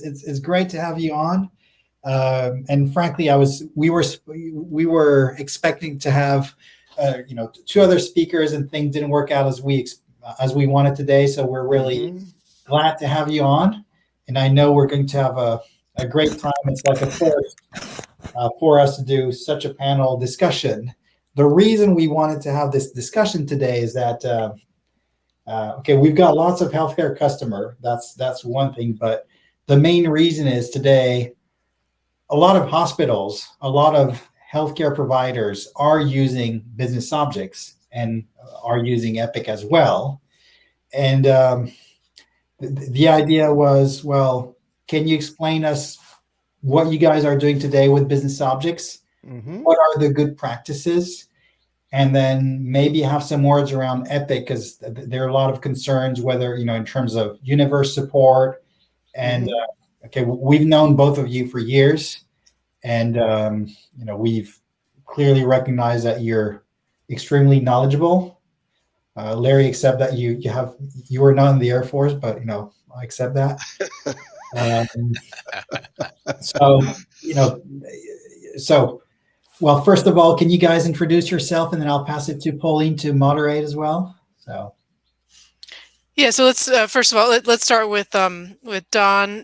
It's great to have you on. And frankly, we were expecting to have two other speakers, and things didn't work out as we wanted today. So we're really glad to have you on, and I know we're going to have a great time. It's like a first for us to do such a panel discussion. The reason we wanted to have this discussion today is that we've got lots of healthcare customer. That's one thing, but the main reason is today, a lot of hospitals, a lot of healthcare providers are using business objects and are using Epic as well. And the idea was, well, can you explain us what you guys are doing today with business objects? What are the good practices? And then maybe have some words around Epic, because there are a lot of concerns, whether, in terms of universe support. And we've known both of you for years, and we've clearly recognized that you're extremely knowledgeable. Larry, accept that you were not in the Air Force, but I accept that. Well, first of all, can you guys introduce yourself, and then I'll pass it to Pauline to moderate as well. Yeah, so let's first of all let's start with Don.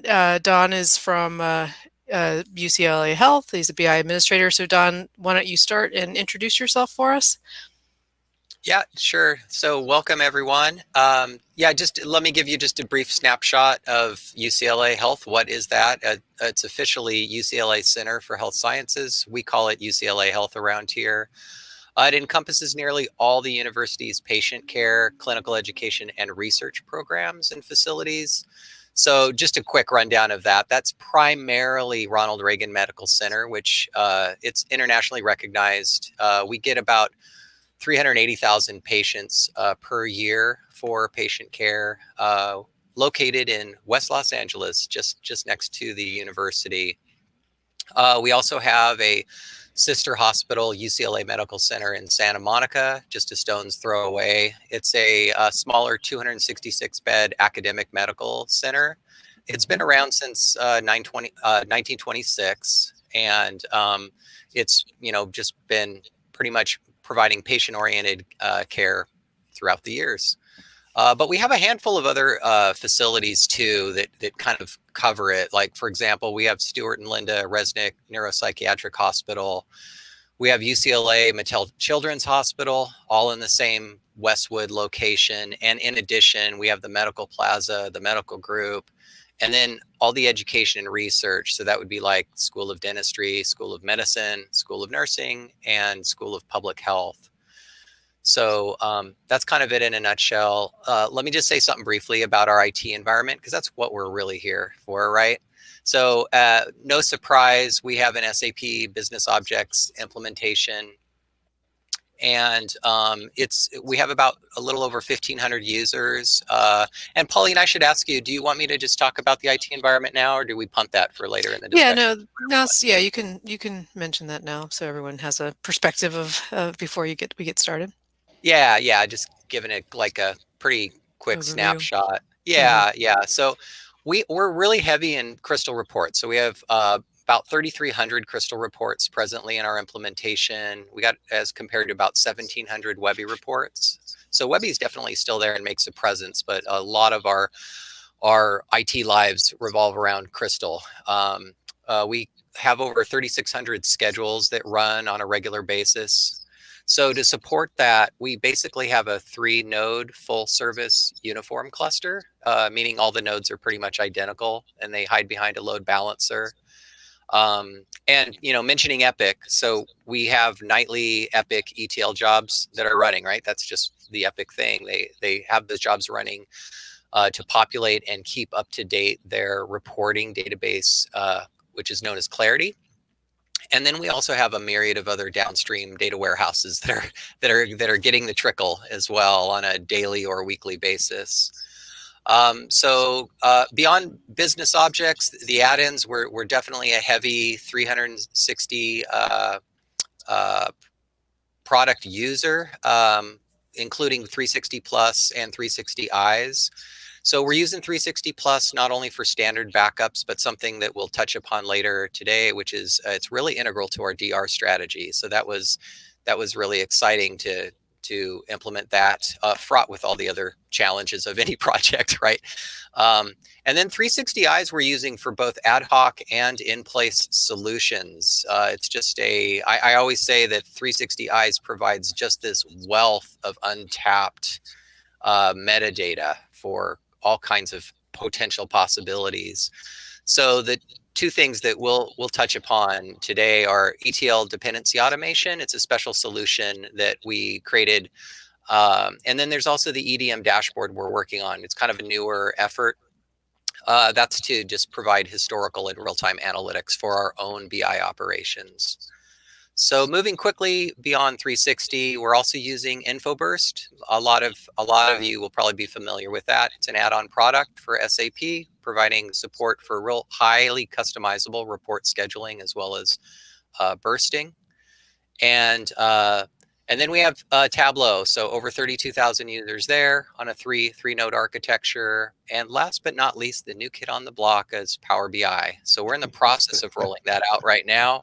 Don is from UCLA Health. He's a BI administrator. So Don, why don't you start and introduce yourself for us? Yeah, sure. So welcome everyone. Just let me give you just a brief snapshot of UCLA Health. What is that? It's officially UCLA Center for Health Sciences. We call it UCLA Health around here. It encompasses nearly all the university's patient care, clinical education, and research programs and facilities. So just a quick rundown of that. That's primarily Ronald Reagan Medical Center, which it's internationally recognized. We get about 380,000 patients per year for patient care, located in West Los Angeles, just next to the university. We also have a sister hospital, UCLA Medical Center in Santa Monica, just a stone's throw away. It's a smaller 266-bed academic medical center. It's been around since 1926, and it's just been pretty much providing patient-oriented care throughout the years. But we have a handful of other facilities too that kind of cover it. Like, for example, we have Stuart and Linda Resnick Neuropsychiatric Hospital. We have UCLA Mattel Children's Hospital, all in the same Westwood location. And in addition, we have the Medical Plaza, the Medical Group, and then all the education and research. So that would be like School of Dentistry, School of Medicine, School of Nursing, and School of Public Health. So that's kind of it in a nutshell. Let me just say something briefly about our IT environment, because that's what we're really here for, right? So no surprise, we have an SAP BusinessObjects implementation. And we have about a little over 1,500 users. And Pauline, I should ask you, do you want me to just talk about the IT environment now, or do we punt that for later in the discussion? You can mention that now, so everyone has a perspective of before we get started. Yeah, just giving it like a pretty quick snapshot. Yeah. So we're really heavy in crystal reports. So we have about 3,300 crystal reports presently in our implementation. We got as compared to about 1,700 Webby reports. So Webby is definitely still there and makes a presence, but a lot of our IT lives revolve around crystal. We have over 3,600 schedules that run on a regular basis. So to support that, we basically have a 3-node full service uniform cluster, meaning all the nodes are pretty much identical and they hide behind a load balancer. And mentioning Epic, so we have nightly Epic ETL jobs that are running, right? That's just the Epic thing. They have those jobs running to populate and keep up to date their reporting database, which is known as Clarity. And then we also have a myriad of other downstream data warehouses that are getting the trickle as well on a daily or weekly basis. So beyond business objects, the add-ins, we're definitely a heavy 360 product user, including 360 Plus and 360 Eyes. So we're using 360 Plus not only for standard backups, but something that we'll touch upon later today, which is it's really integral to our DR strategy. So that was really exciting to implement that, fraught with all the other challenges of any project, right? And then 360 Eyes we're using for both ad hoc and in-place solutions. It's just I always say that 360 Eyes provides just this wealth of untapped metadata for all kinds of potential possibilities. So the two things that we'll touch upon today are ETL dependency automation. It's a special solution that we created. And then there's also the EDM dashboard we're working on. It's kind of a newer effort. That's to just provide historical and real-time analytics for our own BI operations. So moving quickly beyond 360, we're also using InfoBurst. A lot of you will probably be familiar with that. It's an add-on product for SAP, providing support for real highly customizable report scheduling as well as bursting. And then we have Tableau, so over 32,000 users there on a three-node architecture. And last but not least, the new kid on the block is Power BI. So we're in the process of rolling that out right now.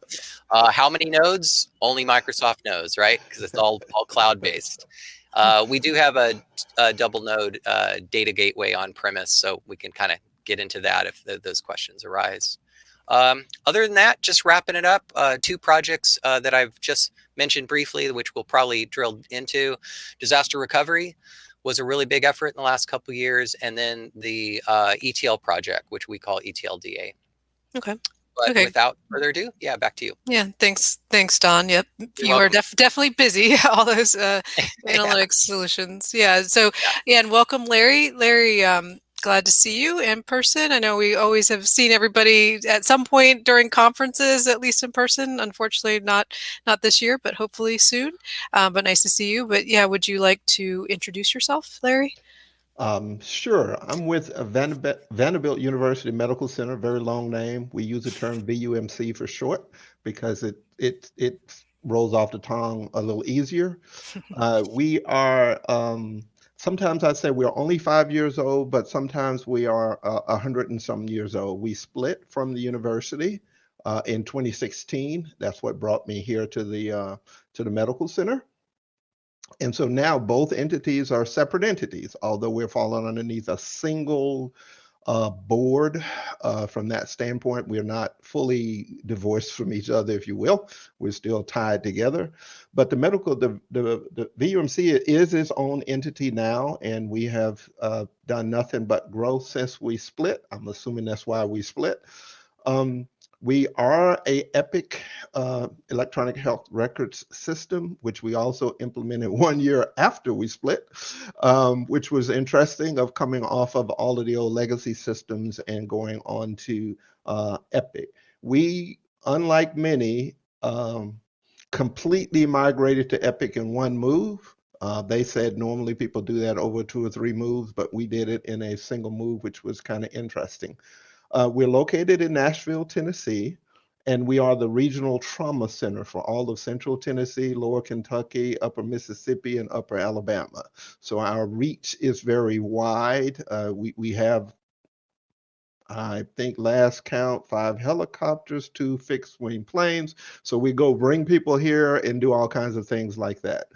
How many nodes? Only Microsoft knows, right? Because it's all cloud-based. We do have a double node data gateway on premise, so we can kind of get into that if those questions arise. Other than that, just wrapping it up, two projects that I've just mentioned briefly, which we'll probably drill into. Disaster recovery was a really big effort in the last couple of years, and then the ETL project, which we call ETLDA. Okay. But okay. Without further ado, yeah, back to you. Yeah, thanks, Don. Yep, You're are definitely busy. All those analytics solutions. Yeah. So and welcome, Larry. Larry, glad to see you in person. I know we always have seen everybody at some point during conferences, at least in person. Unfortunately, not this year, but hopefully soon. But nice to see you. But yeah, would you like to introduce yourself, Larry? Sure. I'm with Vanderbilt University Medical Center, very long name. We use the term VUMC for short because it rolls off the tongue a little easier. We are, sometimes I say we're only 5 years old, but sometimes we are 100 and some years old. We split from the university in 2016. That's what brought me here to the medical center. And so now both entities are separate entities, although we're falling underneath a single board. From that standpoint, we're not fully divorced from each other, if you will. We're still tied together. But the VUMC is its own entity now, and we have done nothing but growth since we split. I'm assuming that's why we split. We are a Epic electronic health records system, which we implemented 1 year after we split, which was interesting, of coming off of all of the old legacy systems and going on to Epic. We, unlike many, completely migrated to Epic in one move. They said normally people do that over 2 or 3 moves, but we did it in a single move, which was kind of interesting. We're located in Nashville, Tennessee, and we are the regional trauma center for all of Central Tennessee, Lower Kentucky, Upper Mississippi, and Upper Alabama. So our reach is very wide. We have, I think last count, 5 helicopters, 2 fixed wing planes. So we go bring people here and do all kinds of things like that.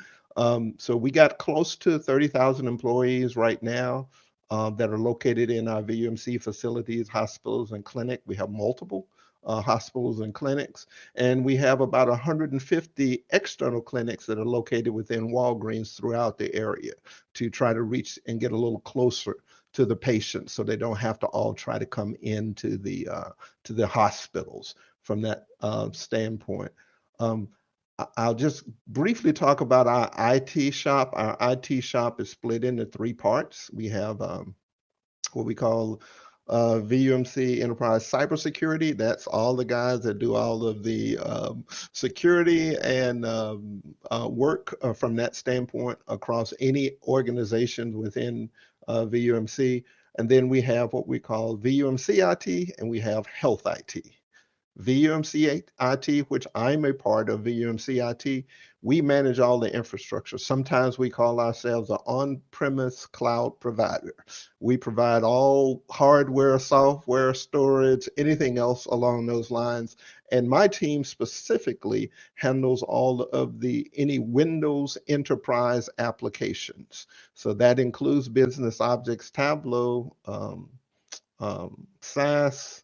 So we got close to 30,000 employees right now. That are located in our VUMC facilities, hospitals, and clinic. We have multiple hospitals and clinics, and we have about 150 external clinics that are located within Walgreens throughout the area to try to reach and get a little closer to the patients, so they don't have to all try to come into the hospitals from that standpoint. I'll just briefly talk about our IT shop. Our IT shop is split into 3 parts. We have what we call VUMC Enterprise Cybersecurity. That's all the guys that do all of the security and work from that standpoint across any organization within VUMC. And then we have what we call VUMC IT, and we have Health IT. VUMC IT, which I'm a part of VUMC IT, we manage all the infrastructure. Sometimes we call ourselves an on-premise cloud provider. We provide all hardware, software, storage, anything else along those lines. And my team specifically handles all of any Windows enterprise applications. So that includes BusinessObjects, Tableau, SAS,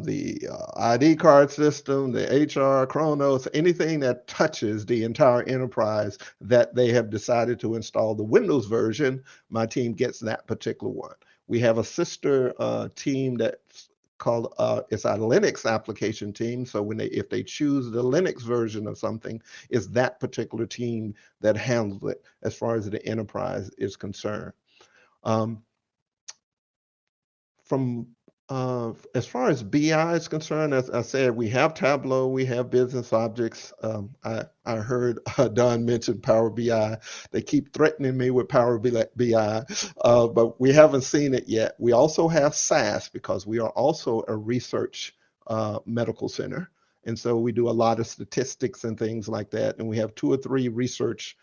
the ID card system, the HR, Chronos, anything that touches the entire enterprise that they have decided to install the Windows version, my team gets that particular one. We have a sister team that's called, it's our Linux application team. So if they choose the Linux version of something, it's that particular team that handles it as far as the enterprise is concerned. As far as BI is concerned, as I said, we have Tableau, we have BusinessObjects. I heard Don mention Power BI. They keep threatening me with Power BI, but we haven't seen it yet. We also have SAS because we are also a research medical center. And so we do a lot of statistics and things like that. And we have 2 or 3 research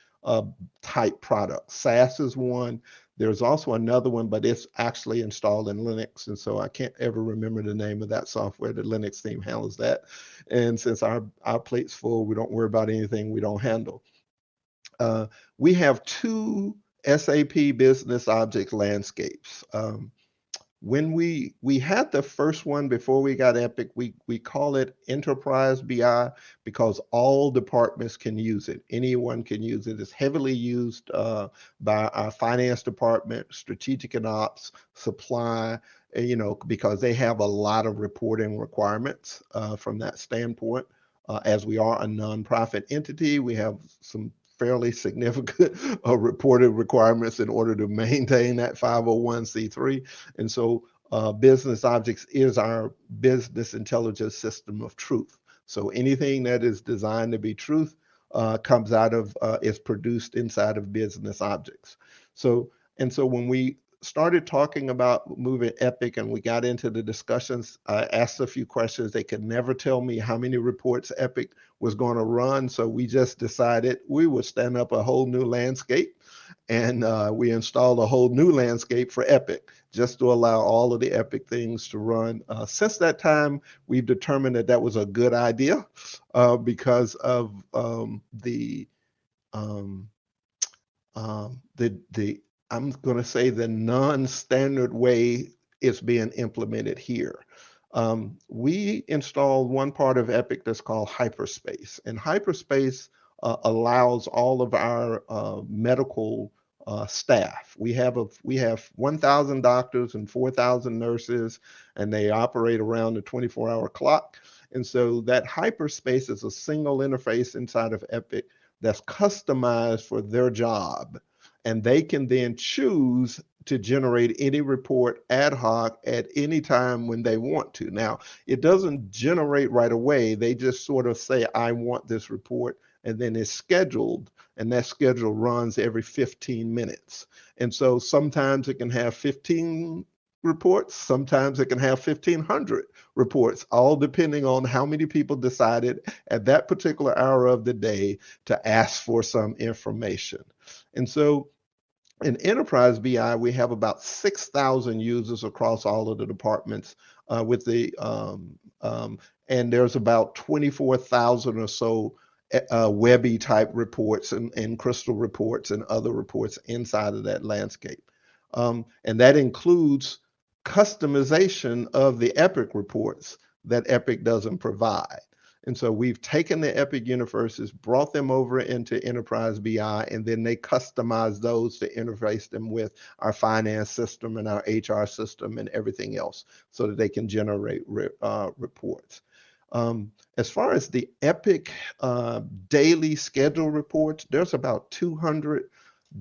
type products. SAS is one. There's also another one, but it's actually installed in Linux. And so I can't ever remember the name of that software. The Linux team handles that. And since our plate's full, we don't worry about anything we don't handle. We have 2 SAP BusinessObjects landscapes. When we had the first one before we got Epic, we call it Enterprise BI because all departments can use it. Anyone can use it. It's heavily used by our finance department, strategic and ops, supply, because they have a lot of reporting requirements from that standpoint. As we are a nonprofit entity, we have some fairly significant reported requirements in order to maintain that 501c3. And so BusinessObjects is our business intelligence system of truth. So anything that is designed to be truth comes out of, is produced inside of BusinessObjects. So when we started talking about moving Epic and we got into the discussions, I asked a few questions. They could never tell me how many reports Epic was going to run. So we just decided we would stand up a whole new landscape, and we installed a whole new landscape for Epic just to allow all of the Epic things to run. Since that time, we've determined that that was a good idea because of I'm going to say the non-standard way it's being implemented here. We installed one part of Epic that's called Hyperspace, and Hyperspace allows all of our medical staff. We have 1,000 doctors and 4,000 nurses, and they operate around the 24-hour clock. And so that Hyperspace is a single interface inside of Epic that's customized for their job. And they can then choose to generate any report ad hoc at any time when they want to. Now, it doesn't generate right away. They just sort of say, I want this report, and then it's scheduled, and that schedule runs every 15 minutes. And so sometimes it can have 15 reports, sometimes it can have 1,500 reports, all depending on how many people decided at that particular hour of the day to ask for some information. And so in Enterprise BI, we have about 6,000 users across all of the departments and there's about 24,000 or so Webby type reports and Crystal reports and other reports inside of that landscape. And that includes customization of the Epic reports that Epic doesn't provide. And so we've taken the Epic universes, brought them over into Enterprise BI, and then they customize those to interface them with our finance system and our HR system and everything else so that they can generate reports. As far as the Epic daily schedule reports, there's about 200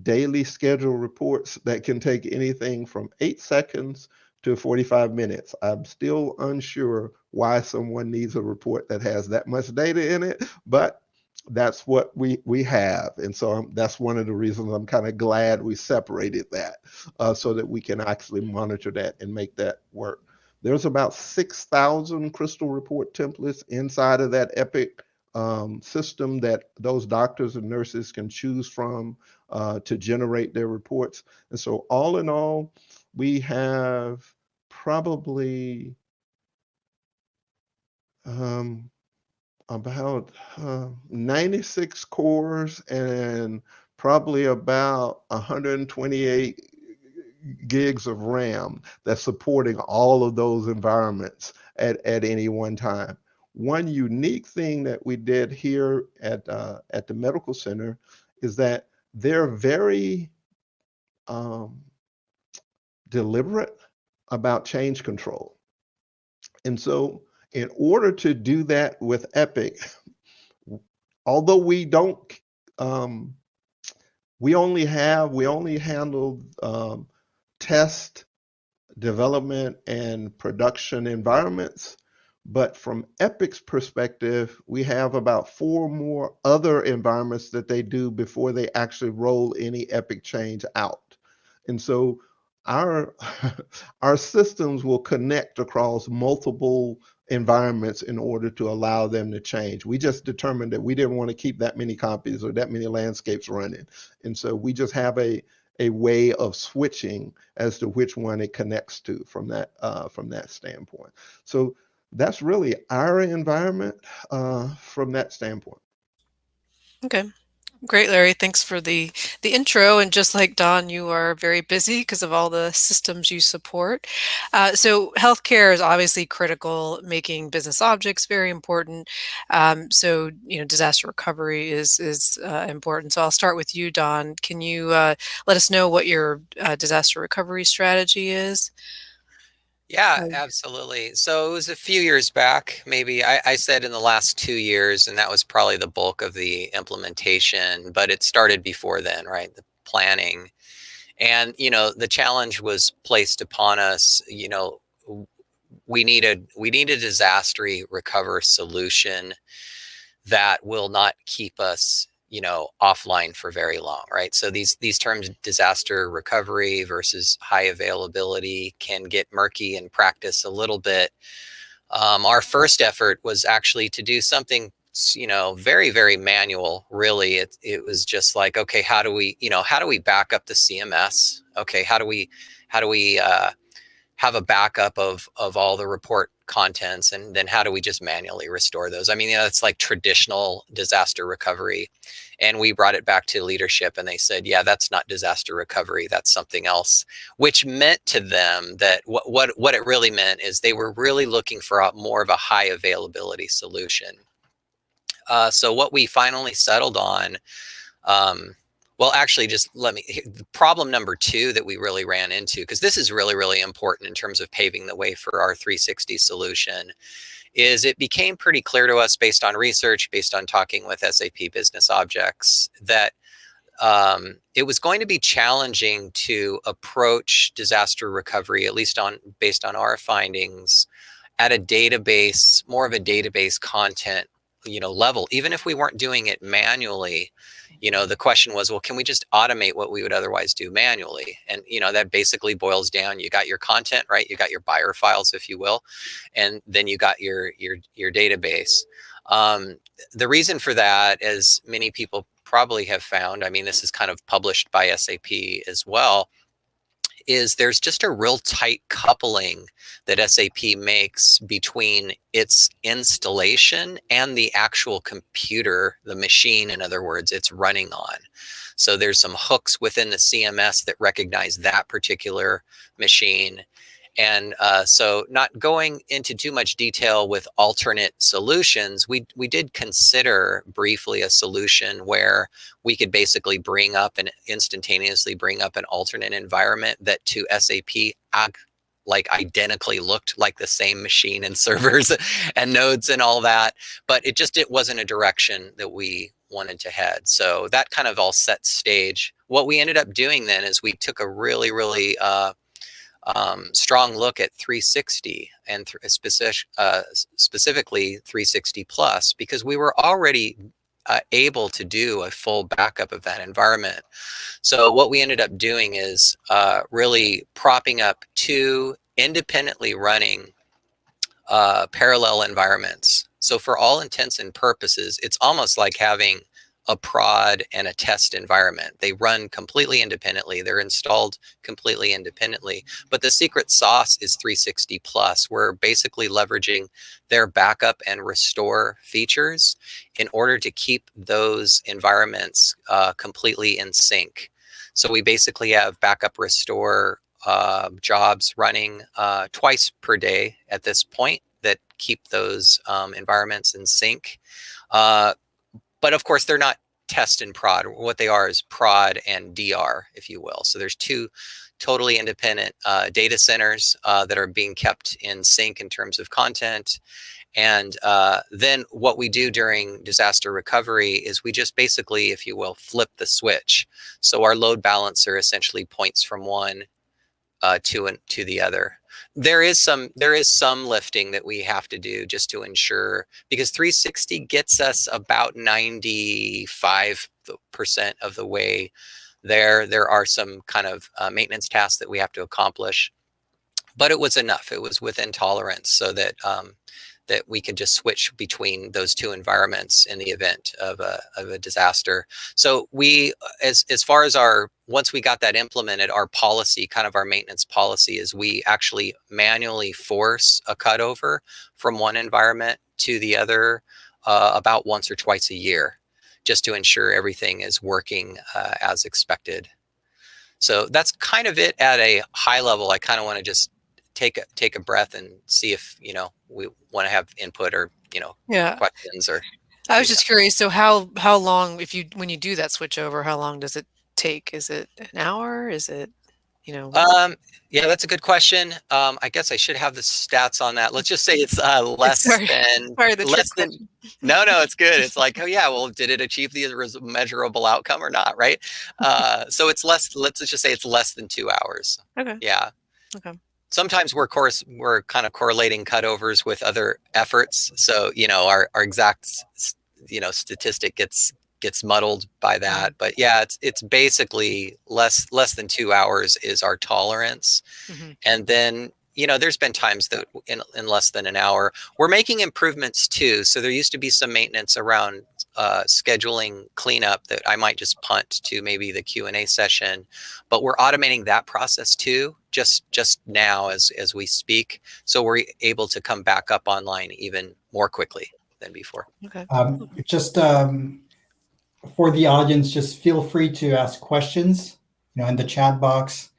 daily schedule reports that can take anything from 8 seconds to 45 minutes. I'm still unsure why someone needs a report that has that much data in it, but that's what we have. And so that's one of the reasons I'm kind of glad we separated that so that we can actually monitor that and make that work. There's about 6,000 Crystal Report templates inside of that Epic system that those doctors and nurses can choose from to generate their reports. And so all in all, we have probably about 96 cores and probably about 128 gigs of RAM that's supporting all of those environments at any one time. One unique thing that we did here at the medical center is that they're very deliberate about change control. And so in order to do that with Epic, although we don't, we only handle test, development, and production environments. But from Epic's perspective, we have about 4 more other environments that they do before they actually roll any Epic change out. And so our systems will connect across multiple environments in order to allow them to change. We just determined that we didn't want to keep that many copies or that many landscapes running. And so we just have a way of switching as to which one it connects to from that standpoint. So that's really our environment from that standpoint. Okay. Great, Larry. Thanks for the intro. And just like Don, you are very busy because of all the systems you support. So healthcare is obviously critical, making business objects very important. So disaster recovery is important. So I'll start with you, Don. Can you let us know what your disaster recovery strategy is? Yeah, absolutely. So it was a few years back, maybe I said in the last 2 years, and that was probably the bulk of the implementation, but it started before then, right? The planning. And, the challenge was placed upon us, we need a disaster recover solution that will not keep us offline for very long, right? So these terms, disaster recovery versus high availability, can get murky in practice a little bit. Our first effort was actually to do something, very, very manual. Really, it was just like, okay, how do we back up the CMS? Okay, how do we have a backup of all the report contents, and then how do we just manually restore those? I mean, it's like traditional disaster recovery. And we brought it back to leadership, and they said, yeah, that's not disaster recovery, that's something else, which meant to them that what it really meant is they were really looking for more of a high availability solution. So what we finally settled on, well, actually, just problem number 2 that we really ran into, because this is really, really important in terms of paving the way for our 360 solution, is it became pretty clear to us based on research, based on talking with SAP BusinessObjects, that it was going to be challenging to approach disaster recovery, at least based on our findings, at a database, more of a database content level. Even if we weren't doing it manually, the question was, well, can we just automate what we would otherwise do manually? And, that basically boils down, you got your content, right? You got your buyer files, if you will, and then you got your database. The reason for that, as many people probably have found, I mean, this is kind of published by SAP as well, is there's just a real tight coupling that SAP makes between its installation and the actual computer, the machine, in other words, it's running on. So there's some hooks within the CMS that recognize that particular machine. And so not going into too much detail with alternate solutions, we did consider briefly a solution where we could basically instantaneously bring up an alternate environment that to SAP like identically looked like the same machine and servers and nodes and all that. But it wasn't a direction that we wanted to head. So that kind of all set stage. What we ended up doing then is we took a really, really strong look at 360 and specifically 360 plus, because we were already able to do a full backup of that environment. So what we ended up doing is really propping up 2 independently running parallel environments. So for all intents and purposes, it's almost like having a prod and a test environment. They run completely independently. They're installed completely independently. But the secret sauce is 360 plus. We're basically leveraging their backup and restore features in order to keep those environments completely in sync. So we basically have backup restore jobs running twice per day at this point that keep those environments in sync. But of course, they're not test and prod. What they are is prod and DR, if you will. So there's two totally independent data centers that are being kept in sync in terms of content. And then what we do during disaster recovery is we just basically, if you will, flip the switch. So our load balancer essentially points from one to the other. There is some lifting that we have to do just to ensure, because 360 gets us about 95% of the way there. There are some kind of maintenance tasks that we have to accomplish, but it was enough. It was within tolerance so that that we could just switch between those two environments in the event of a disaster. So we, as far as once we got that implemented, our policy, kind of our maintenance policy, is we actually manually force a cutover from one environment to the other about once or twice a year, just to ensure everything is working as expected. So that's kind of it at a high level. I kind of want to just take a breath and see if, you know, we want to have input or, you know, questions or. I was just curious. So how long, when you do that switch over, how long does it take? Is it an hour? Is it, you know? Yeah, that's a good question. I guess I should have the stats on that. Let's just say it's less than. No, it's good. It's like, oh yeah, well, did it achieve the measurable outcome or not, right? So it's less. Let's just say it's less than 2 hours. Okay. Yeah. Okay. Sometimes we're kind of correlating cutovers with other efforts. So, you know, our exact, you know, statistic gets muddled by that. But yeah, it's basically less than 2 hours is our tolerance. Mm-hmm. And then, you know, there's been times that in less than an hour. We're making improvements too. So there used to be some maintenance around scheduling cleanup that I might just punt to maybe the Q&A session, but we're automating that process too, just now as we speak. So we're able to come back up online even more quickly than before. Okay. For the audience, just feel free to ask questions, you know, in the chat box,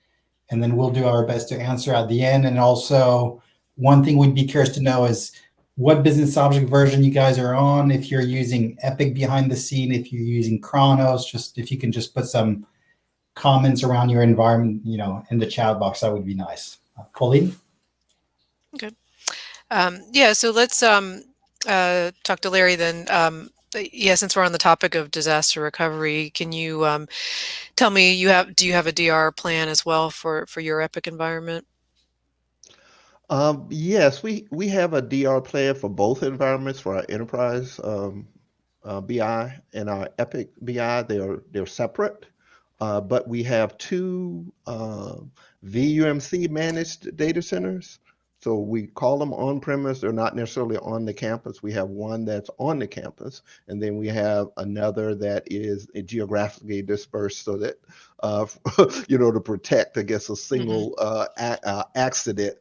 and then we'll do our best to answer at the end. And also, one thing we'd be curious to know is what business object version you guys are on. If you're using Epic behind the scene, if you're using Kronos, just if you can just put some comments around your environment, you know, in the chat box, that would be nice. Pauline? Okay. Yeah, so let's talk to Larry then. Yeah, since we're on the topic of disaster recovery, can you tell me, do you have a DR plan as well for your Epic environment? Yes, we have a DR plan for both environments, for our enterprise BI and our Epic BI. They're separate, but we have two VUMC managed data centers. So we call them on-premise. They're not necessarily on the campus. We have one that's on the campus, and then we have another that is geographically dispersed so that, you know, to protect against a single accident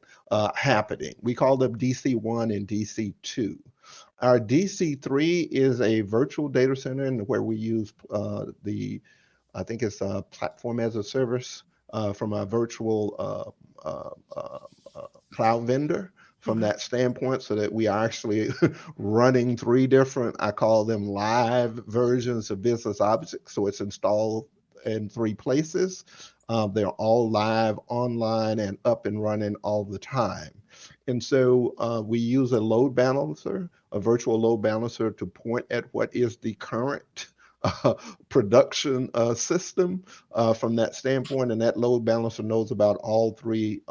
happening. We call them DC1 and DC2. Our DC3 is a virtual data center where we use I think it's a platform as a service from a virtual cloud vendor from that standpoint, so that we are actually running 3 different, I call them live versions of BusinessObjects. So it's installed in 3 places. They're all live online and up and running all the time. And so we use a load balancer, a virtual load balancer, to point at what is the current production system from that standpoint. And that load balancer knows about all 3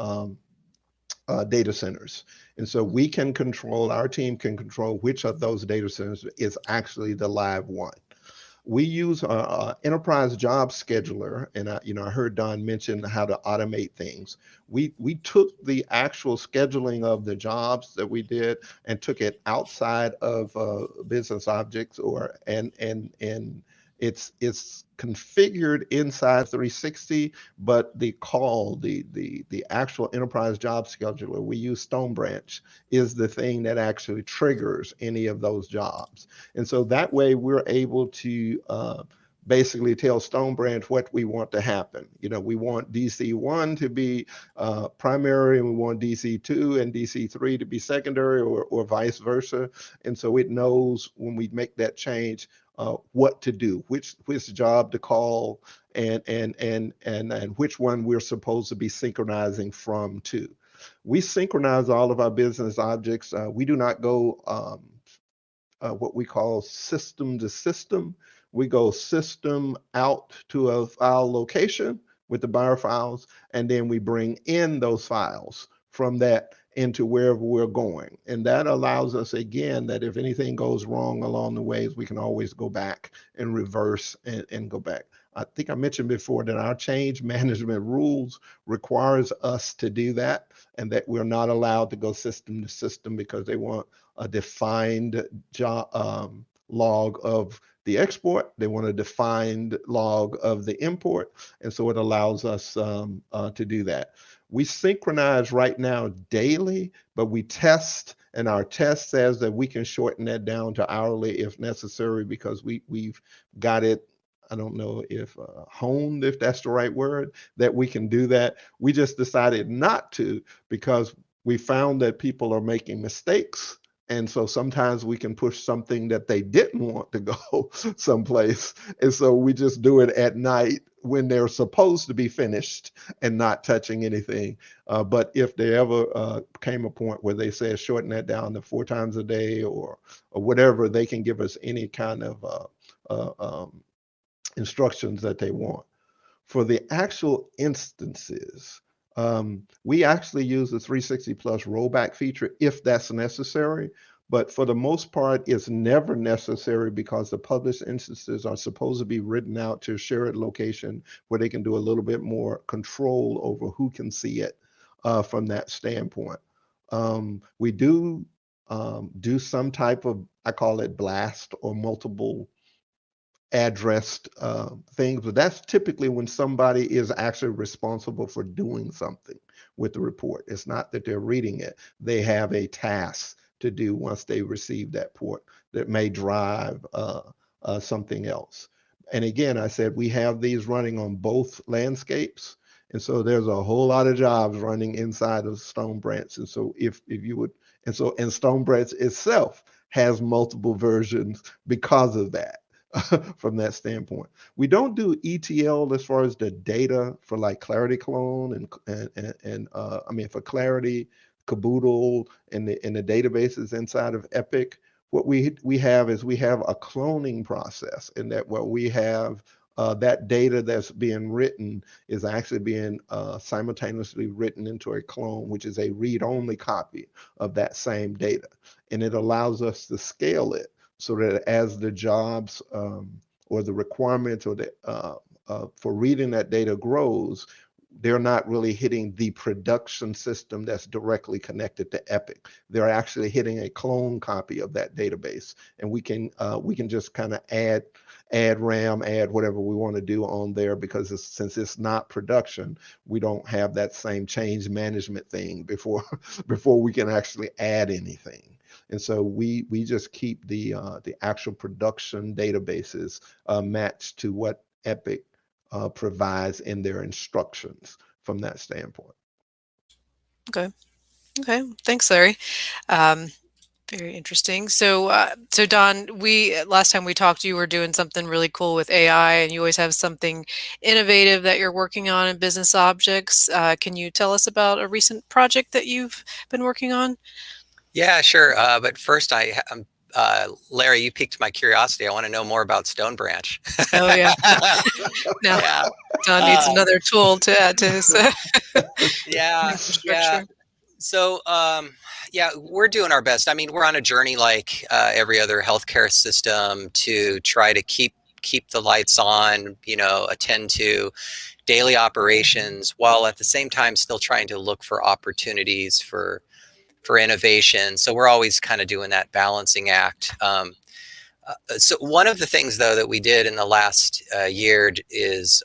data centers. And so we can control, our team can control which of those data centers is actually the live one. We use our enterprise job scheduler, and I heard Don mention how to automate things. We took the actual scheduling of the jobs that we did and took it outside of business objects, and it's configured inside 360, but the actual enterprise job scheduler, we use StoneBranch, is the thing that actually triggers any of those jobs. And so that way we're able to basically tell StoneBranch what we want to happen. We want DC1 to be primary, and we want DC2 and DC3 to be secondary, or vice versa. And so it knows when we make that change what to do, which job to call, and which one we're supposed to be synchronizing from to. We synchronize all of our business objects. We do not go what we call system to system. We go system out to a file location with the buyer files, and then we bring in those files from that into wherever we're going. And that allows us, again, that if anything goes wrong along the ways, we can always go back and reverse and go back. I think I mentioned before that our change management rules requires us to do that, and that we're not allowed to go system to system because they want a defined log of the export. They want a defined log of the import. And so it allows us to do that. We synchronize right now daily, but we test, and our test says that we can shorten that down to hourly if necessary, because we've got it, I don't know if honed, if that's the right word, that we can do that. We just decided not to, because we found that people are making mistakes. And so sometimes we can push something that they didn't want to go someplace. And so we just do it at night when they're supposed to be finished and not touching anything. But if there ever came a point where they said shorten that down to 4 times a day or whatever, they can give us any kind of instructions that they want. For the actual instances, we actually use the 360 plus rollback feature if that's necessary, but for the most part, it's never necessary because the published instances are supposed to be written out to a shared location where they can do a little bit more control over who can see it from that standpoint. We do some type of, I call it blast or multiple addressed things, but that's typically when somebody is actually responsible for doing something with the report. It's not that they're reading it. They have a task to do once they receive that port that may drive something else. And again, I said we have these running on both landscapes. And so there's a whole lot of jobs running inside of StoneBranch. And so if you would, and StoneBranch itself has multiple versions because of that. From that standpoint, we don't do ETL as far as the data for like Clarity Clone and I mean for Clarity, Caboodle, and the databases inside of Epic. What we have is we have a cloning process, in that what we have that data that's being written is actually being simultaneously written into a clone, which is a read-only copy of that same data, and it allows us to scale it. So that as the jobs or the requirements or the for reading that data grows, they're not really hitting the production system that's directly connected to Epic. They're actually hitting a clone copy of that database, and we can just kind of add RAM, add whatever we want to do on there, because since it's not production, we don't have that same change management thing before we can actually add anything. And so we just keep the actual production databases matched to what Epic provides in their instructions from that standpoint. Okay. Thanks, Larry. Very interesting. So Don, last time we talked, you were doing something really cool with AI, and you always have something innovative that you're working on in Business Objects. Can you tell us about a recent project that you've been working on? Yeah, sure. But first, Larry, you piqued my curiosity. I want to know more about StoneBranch. Oh yeah. Now, Yeah. Don needs another tool to add to his Yeah. infrastructure. So, yeah, we're doing our best. I mean, we're on a journey like every other healthcare system to try to keep keep the lights on, attend to daily operations, while at the same time still trying to look for opportunities for innovation. So we're always kind of doing that balancing act. So one of the things, though, that we did in the last year is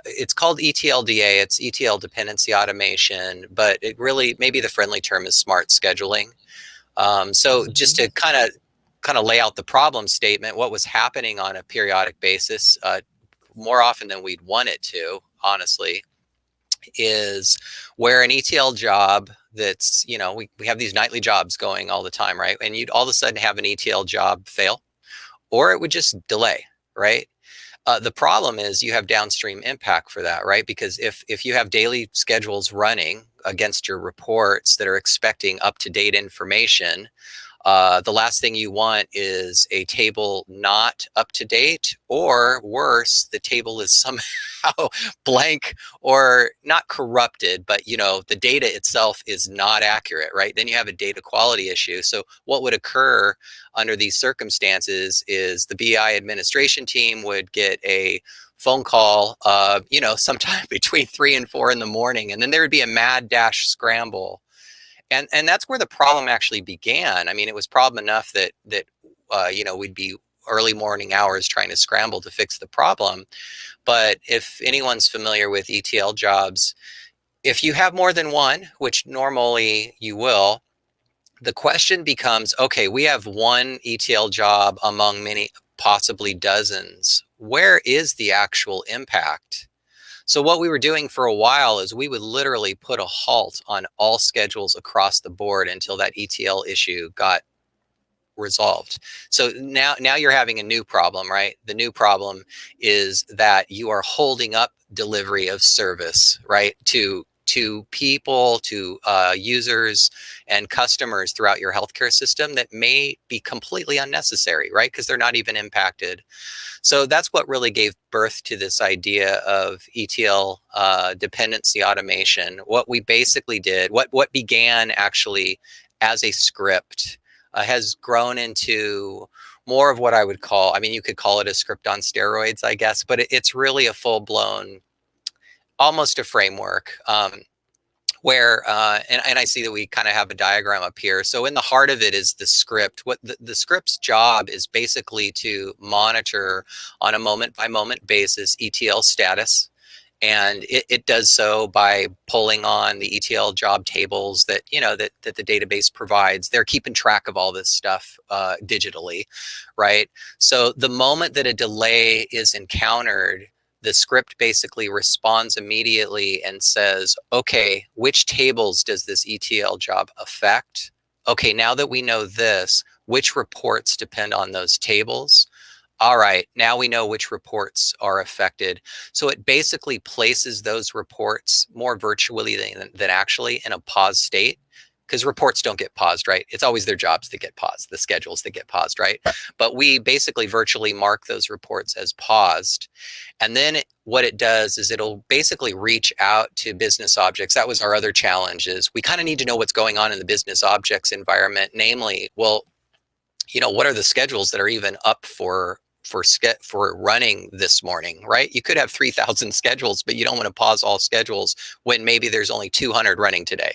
it's called ETLDA. It's ETL dependency automation, but it really, maybe the friendly term is smart scheduling. So just to kind of lay out the problem statement, what was happening on a periodic basis, more often than we'd want it to, honestly, is where an ETL job that's, we have these nightly jobs going all the time, right? And you'd all of a sudden have an ETL job fail, or it would just delay, right? The problem is you have downstream impact for that, right? Because if you have daily schedules running against your reports that are expecting up-to-date information, the last thing you want is a table not up to date, or worse, the table is somehow blank or not corrupted, but the data itself is not accurate, right? Then you have a data quality issue. So what would occur under these circumstances is the BI administration team would get a phone call, sometime between 3 and 4 in the morning, and then there would be a mad dash scramble. And that's where the problem actually began. I mean, it was problem enough that we'd be early morning hours trying to scramble to fix the problem. But if anyone's familiar with ETL jobs, if you have more than one, which normally you will, the question becomes, okay, we have one ETL job among many, possibly dozens. Where is the actual impact? So what we were doing for a while is we would literally put a halt on all schedules across the board until that ETL issue got resolved. So now you're having a new problem, right? The new problem is that you are holding up delivery of service, right, to people, to users and customers throughout your healthcare system that may be completely unnecessary, right? Because they're not even impacted. So that's what really gave birth to this idea of ETL dependency automation. What we basically did, what began actually as a script, has grown into more of what I would call, you could call it a script on steroids, I guess, but it's really a full-blown, almost a framework. Where and I see that we kind of have a diagram up here. So in the heart of it is the script. What the script's job is basically to monitor on a moment-by-moment basis ETL status, and it does so by pulling on the ETL job tables that that the database provides. They're keeping track of all this stuff digitally, right? So the moment that a delay is encountered, the script basically responds immediately and says, okay, which tables does this ETL job affect? Okay, now that we know this, which reports depend on those tables? All right, now we know which reports are affected. So it basically places those reports more virtually than actually in a pause state, because reports don't get paused, right? It's always their jobs that get paused, the schedules that get paused, right? But we basically virtually mark those reports as paused. And then what it does is it'll basically reach out to business objects. That was our other challenge, is we kind of need to know what's going on in the business objects environment. Namely, well, what are the schedules that are even up for running this morning, right? You could have 3,000 schedules, but you don't want to pause all schedules when maybe there's only 200 running today,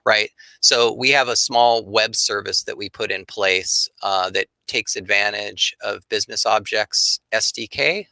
right? So we have a small web service that we put in place that takes advantage of Business Objects SDK.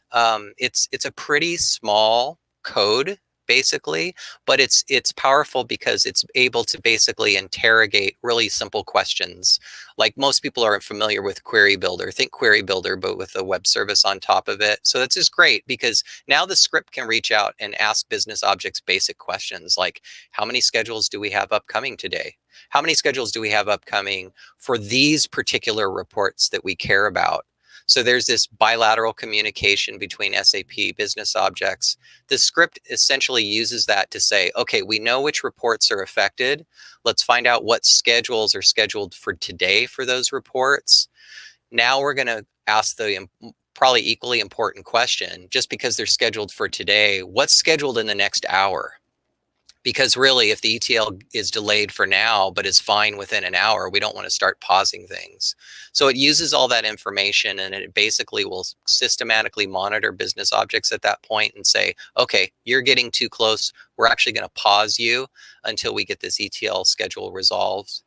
It's a pretty small code, basically, but it's powerful because it's able to basically interrogate really simple questions. Like most people are familiar with Query Builder. Think Query Builder, but with a web service on top of it. So that's just great, because now the script can reach out and ask Business Objects basic questions like, how many schedules do we have upcoming today? How many schedules do we have upcoming for these particular reports that we care about? So there's this bilateral communication between SAP Business Objects. The script essentially uses that to say, okay, we know which reports are affected. Let's find out what schedules are scheduled for today for those reports. Now we're going to ask the probably equally important question, just because they're scheduled for today, what's scheduled in the next hour? Because really, if the ETL is delayed for now, but is fine within an hour, we don't want to start pausing things. So it uses all that information, and it basically will systematically monitor business objects at that point and say, okay, you're getting too close. We're actually going to pause you until we get this ETL schedule resolved.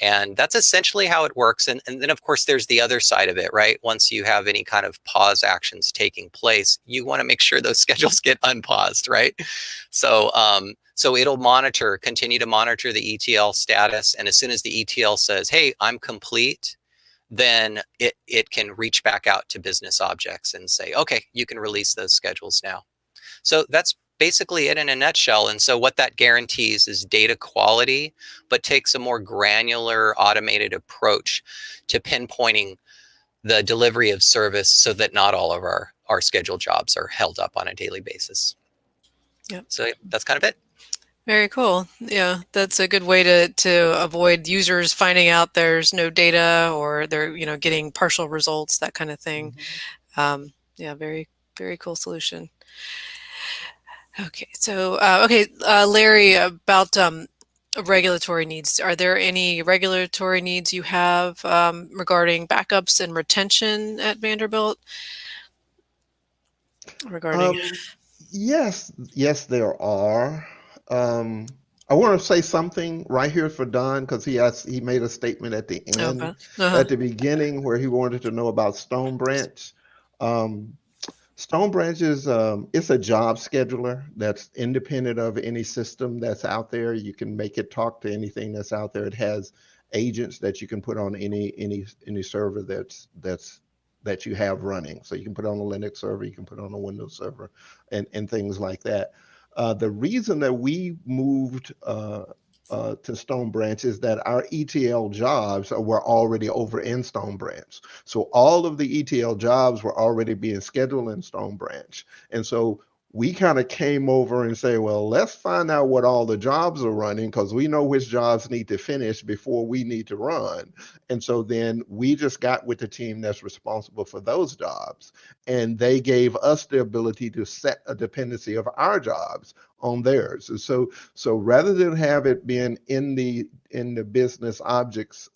And that's essentially how it works. And then, of course, there's the other side of it, right? Once you have any kind of pause actions taking place, you want to make sure those schedules get unpaused, right? So, so it'll continue to monitor the ETL status. And as soon as the ETL says, hey, I'm complete, then it can reach back out to business objects and say, okay, you can release those schedules now. So that's basically it in a nutshell. And so what that guarantees is data quality, but takes a more granular automated approach to pinpointing the delivery of service so that not all of our scheduled jobs are held up on a daily basis. Yep. So that's kind of it. Very cool. Yeah, that's a good way to avoid users finding out there's no data or they're getting partial results, that kind of thing. Yeah, very, very cool solution. Okay, so Larry, about regulatory needs. Are there any regulatory needs you have regarding backups and retention at Vanderbilt? Yes, there are. I want to say something right here for Don, because he made a statement at the end, at the beginning, where he wanted to know about Stone Branch. Stone Branch is it's a job scheduler that's independent of any system that's out there. You can make it talk to anything that's out there. It has agents that you can put on any server that you have running. So you can put it on a Linux server, you can put it on a Windows server, and things like that. The reason that we moved to Stone Branch is that our ETL jobs were already over in Stone Branch. So all of the ETL jobs were already being scheduled in Stone Branch. And so we kind of came over and say, well, let's find out what all the jobs are running, because we know which jobs need to finish before we need to run. And so then we just got with the team that's responsible for those jobs, and they gave us the ability to set a dependency of our jobs on theirs. And so rather than have it being in the business objects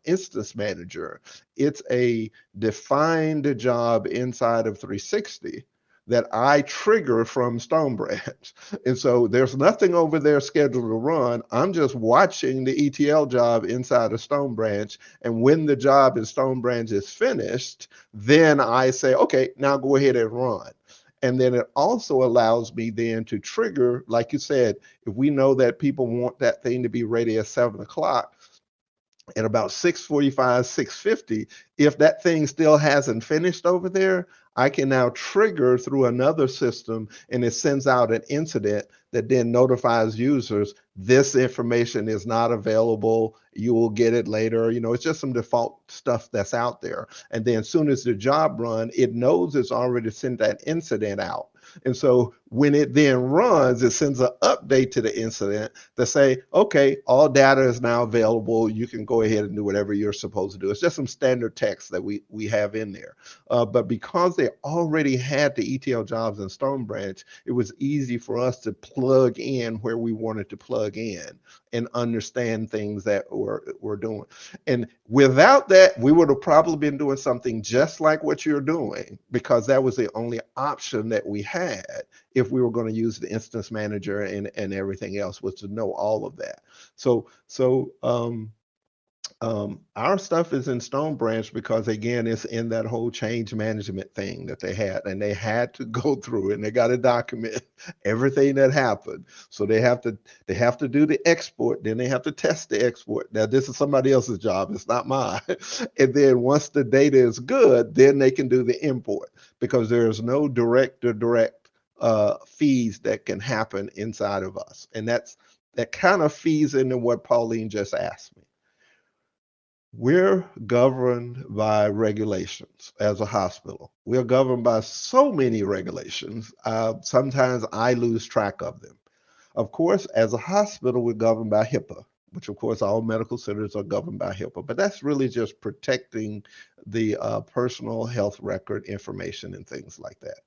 instance manager, it's a defined job inside of 360 that I trigger from Stone Branch. And so there's nothing over there scheduled to run. I'm just watching the ETL job inside of Stone Branch. And when the job in Stone Branch is finished, then I say, okay, now go ahead and run. And then it also allows me then to trigger, like you said, if we know that people want that thing to be ready at 7 o'clock, at about 6:45, 6:50, if that thing still hasn't finished over there, I can now trigger through another system, and it sends out an incident that then notifies users, this information is not available, you will get it later. It's just some default stuff that's out there. And then as soon as the job run, it knows it's already sent that incident out. And so when it then runs, it sends an update to the incident to say, okay, all data is now available. You can go ahead and do whatever you're supposed to do. It's just some standard text that we have in there. But because they already had the ETL jobs in Stone Branch, it was easy for us to plug in where we wanted to plug in and understand things that we're doing. And without that, we would have probably been doing something just like what you're doing, because that was the only option that we had if we were going to use the instance manager and everything else, was to know all of that. So our stuff is in Stone Branch because, again, it's in that whole change management thing that they had, and they had to go through it, and they got to document everything that happened. So they have to do the export, then they have to test the export. Now, this is somebody else's job, it's not mine. And then once the data is good, then they can do the import, because there's no direct feeds that can happen inside of us. And that kind of feeds into what Pauline just asked me. We're governed by regulations as a hospital. We're governed by so many regulations. Sometimes I lose track of them. Of course, as a hospital, we're governed by HIPAA, which of course all medical centers are governed by HIPAA, but that's really just protecting the personal health record information and things like that.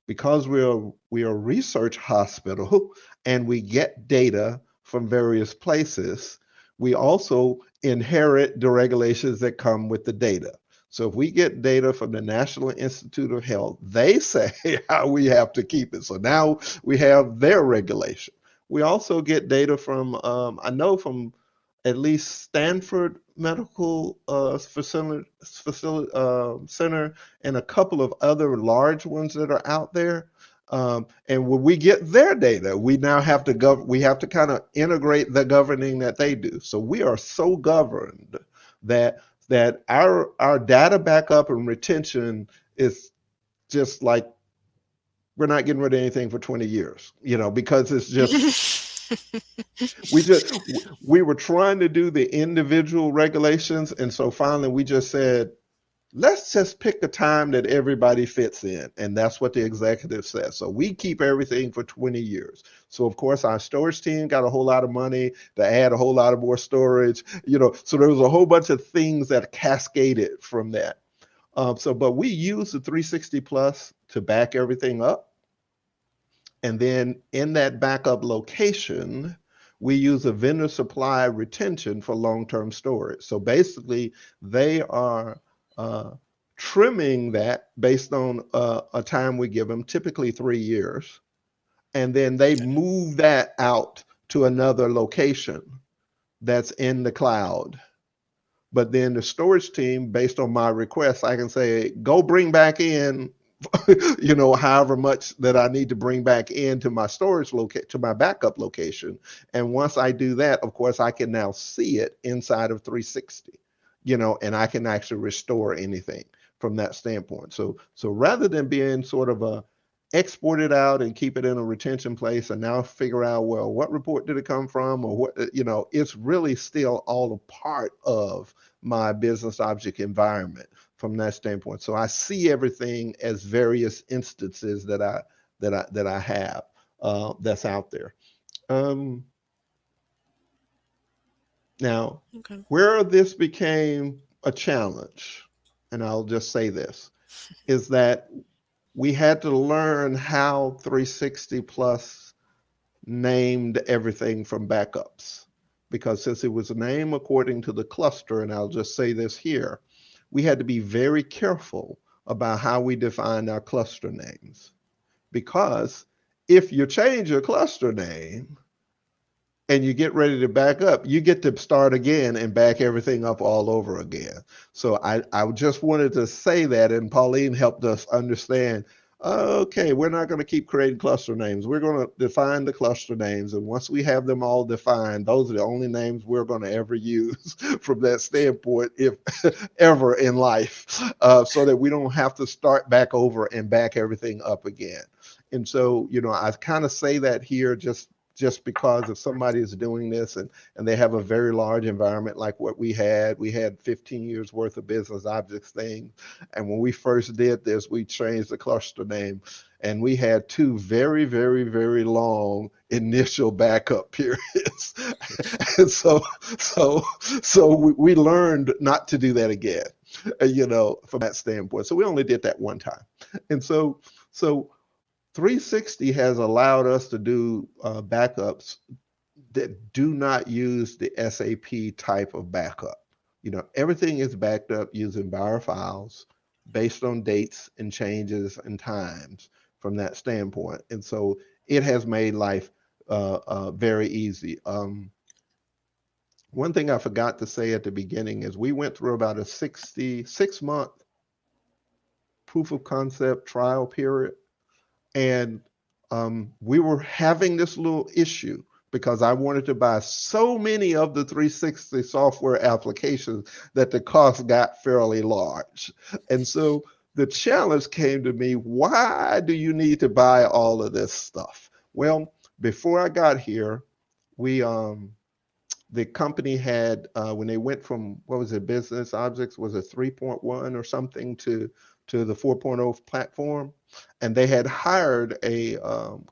because we're a research hospital and we get data from various places, we also inherit the regulations that come with the data. So if we get data from the National Institute of Health, they say how we have to keep it. So now we have their regulation. We also get data from, I know from at least Stanford Medical Center and a couple of other large ones that are out there. And when we get their data, we now have to we have to kind of integrate the governing that they do. So we are so governed that our data backup and retention is just like we're not getting rid of anything for 20 years, because it's just we were trying to do the individual regulations, and so finally we just said, let's just pick a time that everybody fits in. And that's what the executive says. So we keep everything for 20 years. So of course our storage team got a whole lot of money to add a whole lot of more storage, so there was a whole bunch of things that cascaded from that. But we use the 360 Plus to back everything up. And then in that backup location, we use a vendor supply retention for long-term storage. So basically they are trimming that based on a time we give them, typically 3 years. And then they move that out to another location that's in the cloud. But then the storage team, based on my request, I can say, go bring back in, however much that I need to bring back into my storage to my backup location. And once I do that, of course, I can now see it inside of 360, and I can actually restore anything from that standpoint. So rather than being sort of export it out and keep it in a retention place and now figure out, well, what report did it come from, or what, it's really still all a part of my business object environment from that standpoint. So I see everything as various instances that I have that's out there. Now, Okay. where this became a challenge, and I'll just say this, is that we had to learn how 360 Plus named everything from backups. Because since it was named according to the cluster, and I'll just say this here, we had to be very careful about how we define our cluster names. Because if you change your cluster name and you get ready to back up, you get to start again and back everything up all over again. So I just wanted to say that, and Pauline helped us understand, okay, we're not going to keep creating cluster names. We're going to define the cluster names. And once we have them all defined, those are the only names we're going to ever use from that standpoint, if ever in life, so that we don't have to start back over and back everything up again. And so, I kind of say that here just because if somebody is doing this and they have a very large environment like what we had 15 years worth of business objects things. And when we first did this, we changed the cluster name, and we had 2 very, very, very long initial backup periods. And so we learned not to do that again, from that standpoint. So we only did that one time. And so 360 has allowed us to do backups that do not use the SAP type of backup. Everything is backed up using bar files based on dates and changes and times from that standpoint. And so it has made life very easy. One thing I forgot to say at the beginning is we went through about a 6-month proof of concept trial period. And we were having this little issue because I wanted to buy so many of the 360 software applications that the cost got fairly large. And so the challenge came to me, why do you need to buy all of this stuff? Well, before I got here, the company had, when they went from, Business Objects, was it 3.1 or something to the 4.0 platform, and they had hired a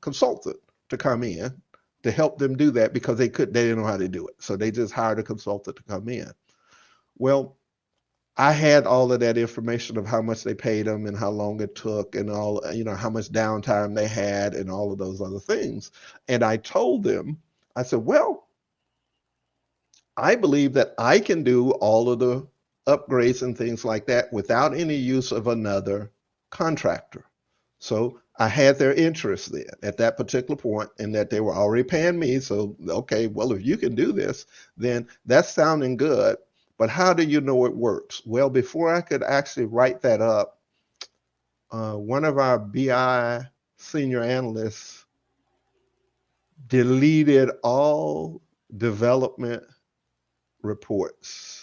consultant to come in to help them do that because they didn't know how to do it. So they just hired a consultant to come in. Well, I had all of that information of how much they paid them and how long it took and all, how much downtime they had and all of those other things. And I told them, I said, well, I believe that I can do all of the upgrades and things like that without any use of another contractor. So I had their interest then at that particular point, and that they were already paying me. So, okay, well, if you can do this, then that's sounding good. But how do you know it works? Well, before I could actually write that up, one of our BI senior analysts deleted all development reports.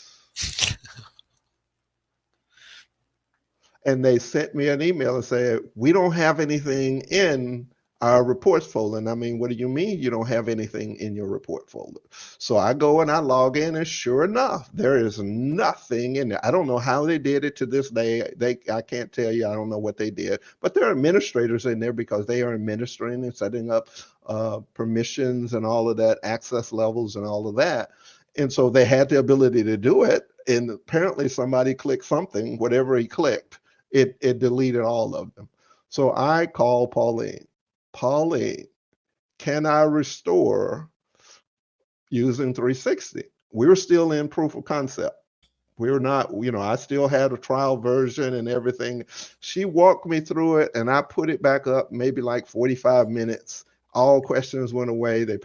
And they sent me an email and said, we don't have anything in our reports folder. And I mean, what do you mean you don't have anything in your report folder? So I go and I log in, and sure enough, there is nothing in there. I don't know how they did it to this day. I can't tell you. I don't know what they did. But there are administrators in there because they are administering and setting up permissions and all of that, access levels and all of that. And so they had the ability to do it. And apparently somebody clicked something, whatever he clicked, it deleted all of them. So I called Pauline. Pauline, can I restore using 360? We were still in proof of concept. We were not, I still had a trial version and everything. She walked me through it, and I put it back up maybe like 45 minutes. All questions went away. They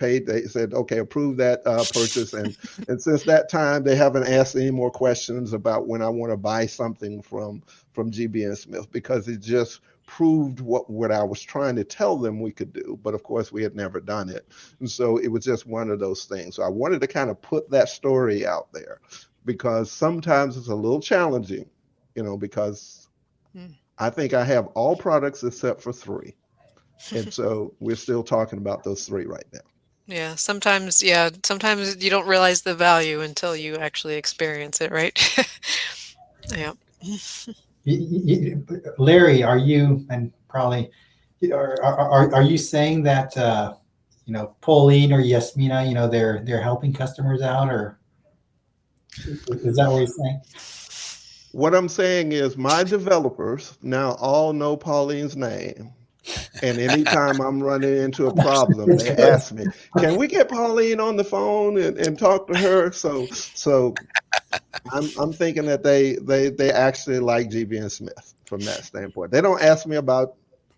said, okay, approve that purchase. And since that time, they haven't asked any more questions about when I want to buy something from GBN Smith, because it just proved what I was trying to tell them we could do. But of course, we had never done it. And so it was just one of those things. So I wanted to kind of put that story out there, because sometimes it's a little challenging, because I think I have all products except for 3. And so we're still talking about those 3 right now. Yeah, sometimes you don't realize the value until you actually experience it, right? Yeah. Larry, are you, and probably, are you saying that Pauline or Yasmina, they're helping customers out, or is that what you're saying? What I'm saying is my developers now all know Pauline's name. And anytime I'm running into a problem, they ask me, can we get Pauline on the phone and talk to her? So I'm thinking that they actually like GBN Smith from that standpoint. They don't ask me about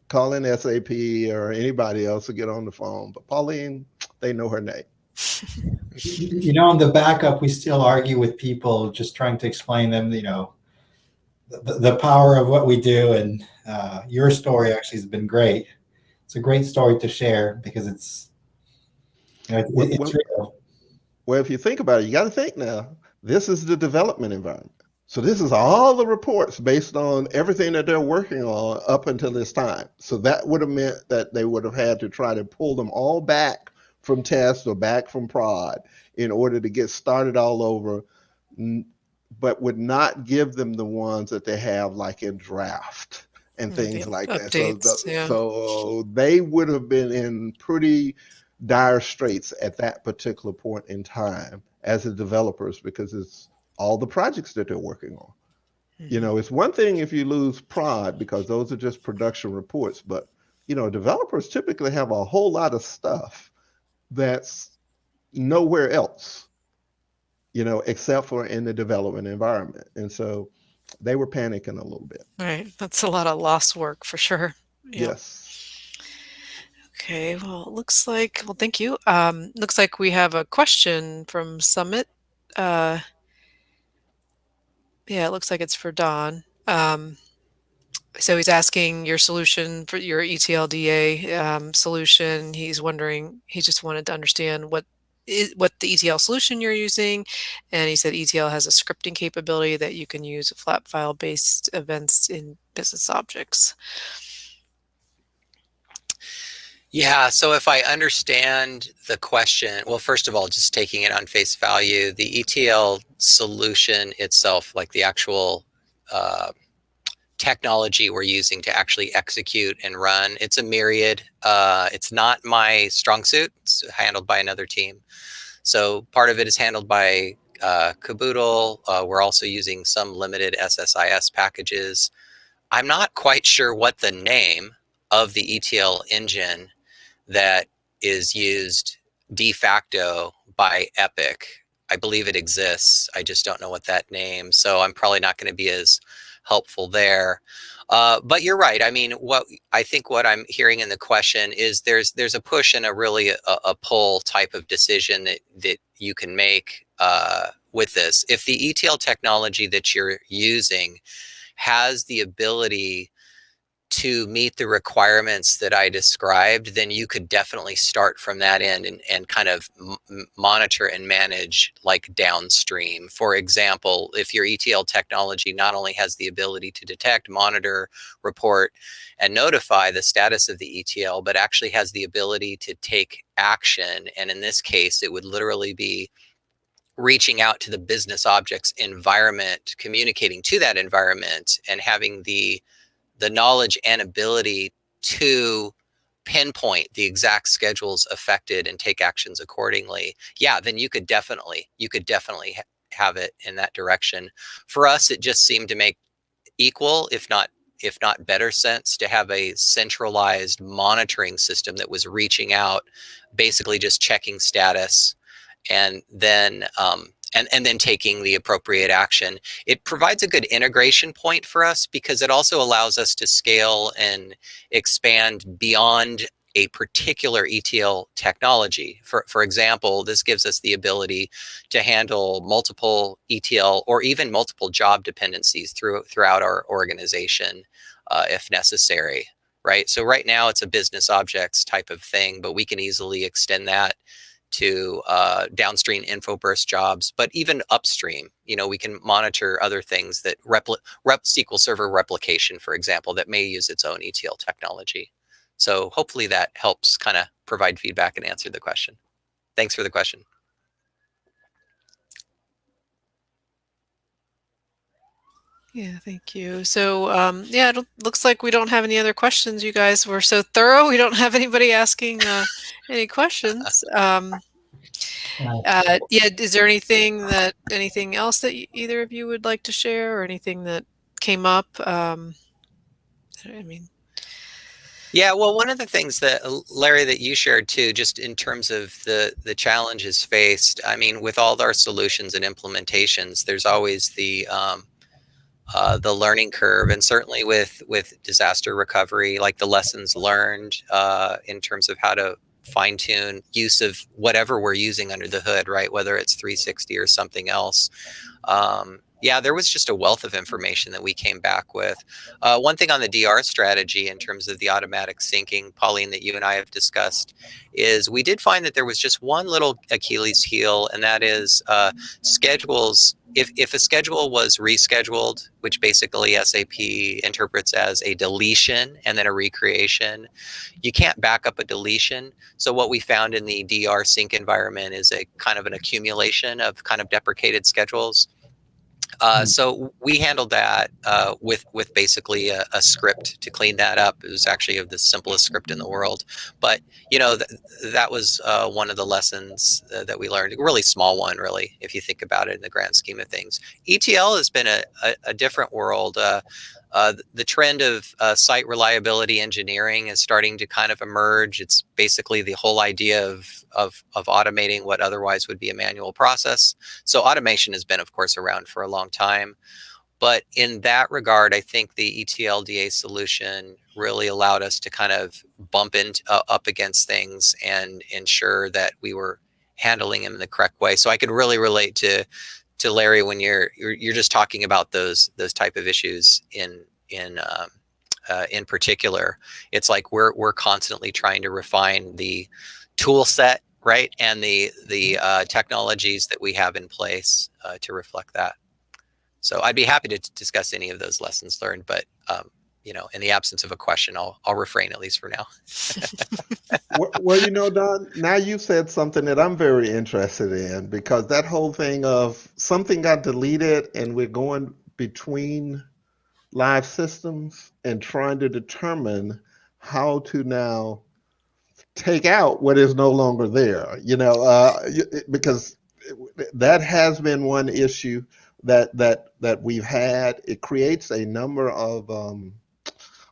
calling SAP or anybody else to get on the phone, but Pauline, they know her name. In the backup, we still argue with people, just trying to explain them, the power of what we do. And your story actually has been great. It's a great story to share, because it's real. Well, if you think about it, you got to think now, this is the development environment. So this is all the reports based on everything that they're working on up until this time. So that would have meant that they would have had to try to pull them all back from test or back from prod in order to get started all over, but would not give them the ones that they have like in draft and things like updates, that. So they would have been in pretty dire straits at that particular point in time as the developers, because it's all the projects that they're working on. It's one thing if you lose prod, because those are just production reports, but developers typically have a whole lot of stuff that's nowhere else, except for in the development environment. And so they were panicking a little bit. Right. That's a lot of lost work for sure. Yeah. Yes. Okay. Well, it looks like, thank you. Looks like we have a question from Summit. Yeah, it looks like it's for Don. So he's asking your solution for your ETL-DA solution. He's wondering, he just wanted to understand what the ETL solution you're using. And he said ETL has a scripting capability that you can use flat file-based events in BusinessObjects. Yeah, so if I understand the question, well, first of all, just taking it on face value, the ETL solution itself, like the actual technology we're using to actually execute and run, it's a myriad. It's not my strong suit. It's handled by another team. So part of it is handled by Caboodle. We're also using some limited SSIS packages. I'm not quite sure what the name of the ETL engine that is used de facto by Epic. I believe it exists. I just don't know what that name. So I'm probably not going to be as helpful there. But you're right. I mean, what I'm hearing in the question is there's a push and a pull type of decision that you can make with this. If the ETL technology that you're using has the ability to meet the requirements that I described, then you could definitely start from that end and kind of monitor and manage like downstream. For example, if your ETL technology not only has the ability to detect, monitor, report, and notify the status of the ETL, but actually has the ability to take action, and in this case, it would literally be reaching out to the business objects environment, communicating to that environment, and having the knowledge and ability to pinpoint the exact schedules affected and take actions accordingly, yeah, then you could definitely have it in that direction. For us, it just seemed to make equal, if not better sense, to have a centralized monitoring system that was reaching out, basically just checking status, and then then taking the appropriate action. It provides a good integration point for us because it also allows us to scale and expand beyond a particular ETL technology. For example, this gives us the ability to handle multiple ETL or even multiple job dependencies throughout our organization if necessary, right? So right now it's a business objects type of thing, but we can easily extend that to downstream info burst jobs, but even upstream, we can monitor other things that SQL Server replication, for example, that may use its own ETL technology. So hopefully that helps kind of provide feedback and answer the question. Thanks for the question. Yeah, thank you. So yeah, it looks like we don't have any other questions. You guys were so thorough. We don't have anybody asking any questions. Yeah, is there anything else that either of you would like to share, or anything that came up? I mean, yeah, well, one of the things that Larry, that you shared too, just in terms of the challenges faced, I mean, with all our solutions and implementations, there's always the learning curve, and certainly with disaster recovery, like the lessons learned in terms of how to fine-tune use of whatever we're using under the hood, right? Whether it's 360 or something else. Yeah, there was just a wealth of information that we came back with. One thing on the DR strategy in terms of the automatic syncing, Pauline, that you and I have discussed, is we did find that there was just one little Achilles heel, and that is schedules. If a schedule was rescheduled, which basically SAP interprets as a deletion and then a recreation, you can't back up a deletion. So what we found in the DR sync environment is a kind of an accumulation of kind of deprecated schedules. So we handled that with basically a script to clean that up. It was actually the simplest script in the world. But, that was one of the lessons that we learned, a really small one, really, if you think about it in the grand scheme of things. ETL has been a different world. The trend of site reliability engineering is starting to kind of emerge. It's basically the whole idea of automating what otherwise would be a manual process. So automation has been, of course, around for a long time. But in that regard, I think the ETL DA solution really allowed us to kind of bump up against things and ensure that we were handling them in the correct way. So I could really relate to Larry when you're just talking about those type of issues in particular. It's like we're constantly trying to refine the tool set, right, and the technologies that we have in place to reflect that. So I'd be happy to discuss any of those lessons learned, but in the absence of a question, I'll refrain, at least for now. Well, Don, now you said something that I'm very interested in, because that whole thing of something got deleted and we're going between live systems and trying to determine how to now take out what is no longer there, because that has been one issue that we've had. It creates a number of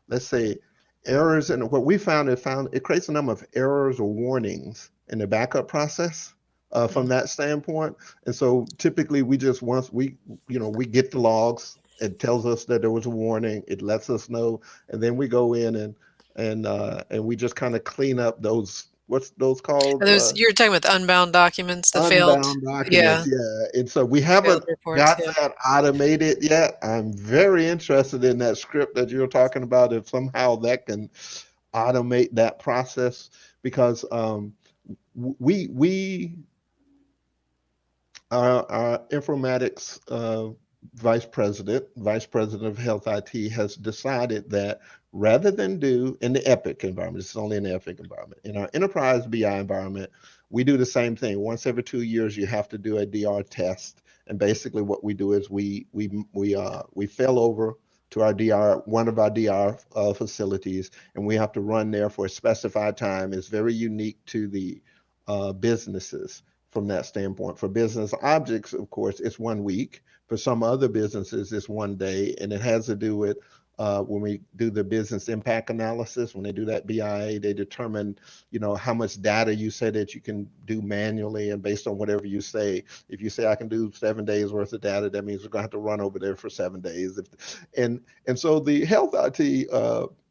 let's say errors, and what we found it creates a number of errors or warnings in the backup process from that standpoint. And so typically once we get the logs, it tells us that there was a warning, it lets us know, and then we go in and we just kind of clean up those, what's those called? You're talking about the unbound documents, the Unbound documents, yeah. And so we haven't got that automated yet. I'm very interested in that script that you're talking about, if somehow that can automate that process, because our informatics vice president of health IT has decided that rather than do in the Epic environment, it's only in the Epic environment. In our enterprise BI environment, we do the same thing. Once every 2 years, you have to do a DR test. And basically what we do is we fail over to our DR, one of our DR facilities, and we have to run there for a specified time. It's very unique to the businesses from that standpoint. For business objects, of course, it's 1 week. For some other businesses, it's 1 day, and it has to do with when we do the business impact analysis. When they do that BIA, they determine, how much data you say that you can do manually, and based on whatever you say. If you say I can do 7 days worth of data, that means we're going to have to run over there for 7 days. And so the health IT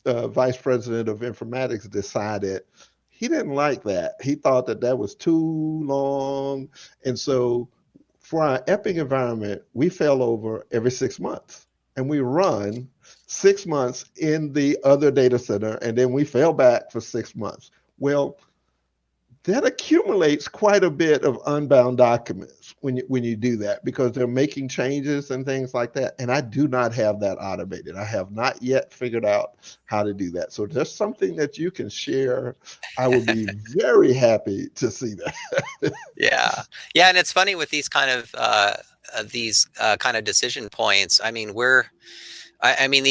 vice president of informatics decided he didn't like that. He thought that was too long, and so for our Epic environment, we fail over every 6 months, and we run 6 months in the other data center, and then we fail back for 6 months. Well, that accumulates quite a bit of unbound documents when you do that, because they're making changes and things like that. And I do not have that automated. I have not yet figured out how to do that. So there's something that you can share. I would be very happy to see that. Yeah. And it's funny with these kind of decision points. I mean, the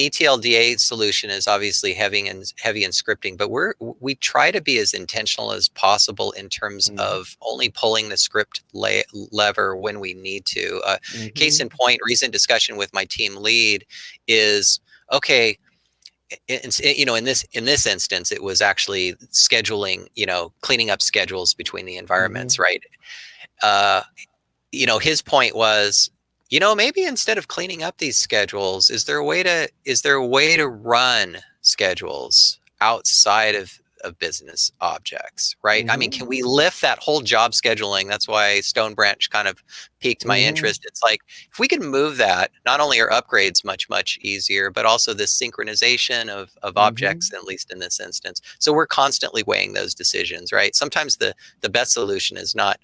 ETLDA solution is obviously heavy in scripting, but we try to be as intentional as possible in terms of only pulling the script lever when we need to. Case in point, recent discussion with my team lead is, okay, in this instance, it was actually scheduling, cleaning up schedules between the environments, right? His point was, maybe instead of cleaning up these schedules, is there a way to run schedules outside of business objects, right? I mean, can we lift that whole job scheduling? That's why Stone Branch kind of piqued my interest. It's like, if we can move that, not only are upgrades much, much easier, but also this synchronization of objects, at least in this instance. So we're constantly weighing those decisions, right? Sometimes the best solution is not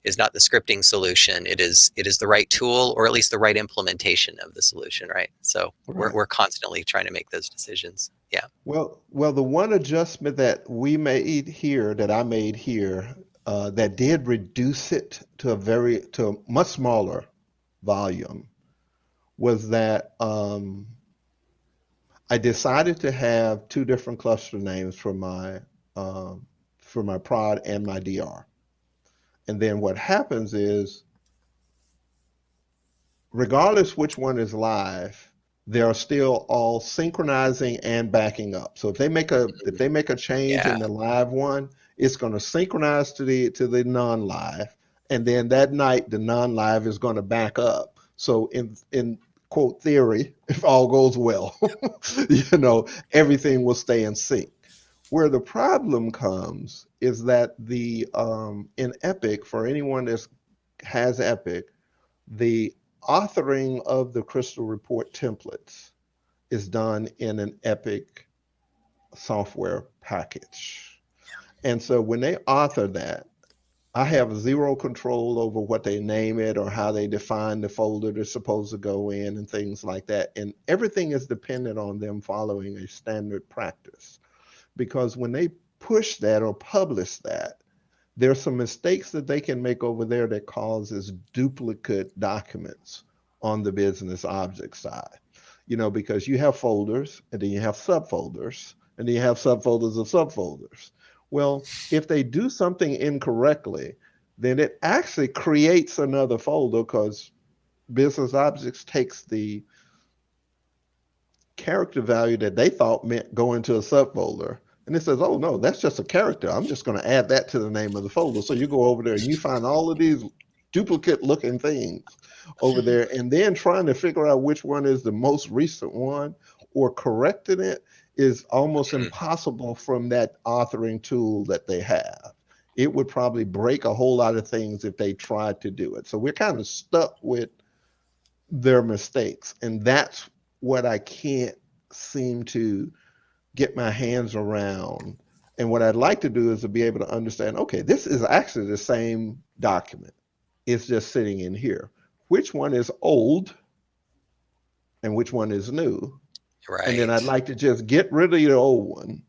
the scripting solution. It is the right tool, or at least the right implementation of the solution, right? So we're constantly trying to make those decisions. Yeah. Well, the one adjustment that I made here, that did reduce it to a much smaller volume, was that I decided to have 2 different cluster names for my prod and my DR. And then what happens is, regardless which one is live, they are still all synchronizing and backing up. So if they make a change in the live one, it's going to synchronize to the non-live, and then that night the non-live is going to back up. So in quote theory, if all goes well, everything will stay in sync. Where the problem comes is that in Epic, for anyone that has Epic, the authoring of the Crystal Report templates is done in an Epic software package. And so when they author that, I have zero control over what they name it or how they define the folder they're supposed to go in and things like that. And everything is dependent on them following a standard practice. Because when they push that or publish that, there's some mistakes that they can make over there that causes duplicate documents on the business object side. Because you have folders, and then you have subfolders, and then you have subfolders of subfolders. Well, if they do something incorrectly, then it actually creates another folder, because Business Objects takes the character value that they thought meant go into a subfolder. And it says, oh, no, that's just a character. I'm just going to add that to the name of the folder. So you go over there and you find all of these duplicate looking things over there, and then trying to figure out which one is the most recent one or correcting it is almost impossible from that authoring tool that they have. It would probably break a whole lot of things if they tried to do it. So we're kind of stuck with their mistakes. And that's what I can't seem to get my hands around. And what I'd like to do is to be able to understand, okay, this is actually the same document. It's just sitting in here. Which one is old and which one is new? Right. And then I'd like to just get rid of the old one,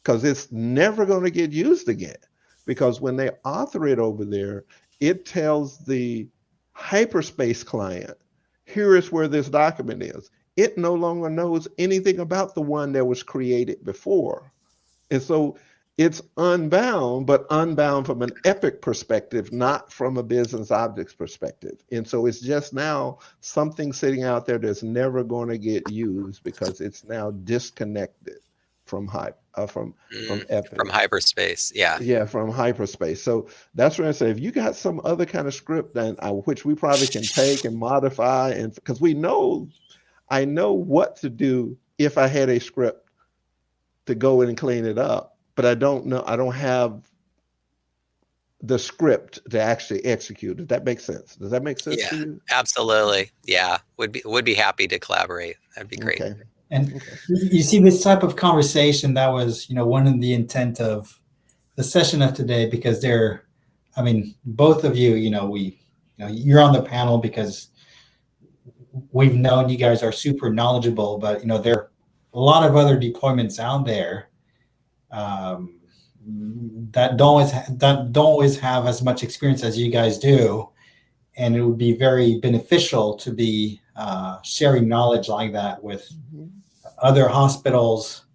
because it's never going to get used again. Because when they author it over there, it tells the hyperspace client, here is where this document is. It no longer knows anything about the one that was created before. And so it's unbound, but unbound from an Epic perspective, not from a Business Objects perspective. And so it's just now something sitting out there that's never going to get used, because it's now disconnected from Epic. From hyperspace, yeah. Yeah, from hyperspace. So that's where I say, if you got some other kind of script then which we probably can take and modify, and because I know what to do if I had a script to go in and clean it up, but I don't have the script to actually execute. Does that make sense? Does that make sense to you? Absolutely. Yeah, would be happy to collaborate. That'd be great. Okay. And you see, this type of conversation, that was, one of the intent of the session of today, because both of you, you're on the panel because we've known you guys are super knowledgeable, but there are a lot of other deployments out there that don't always have as much experience as you guys do, and it would be very beneficial to be sharing knowledge like that with other hospitals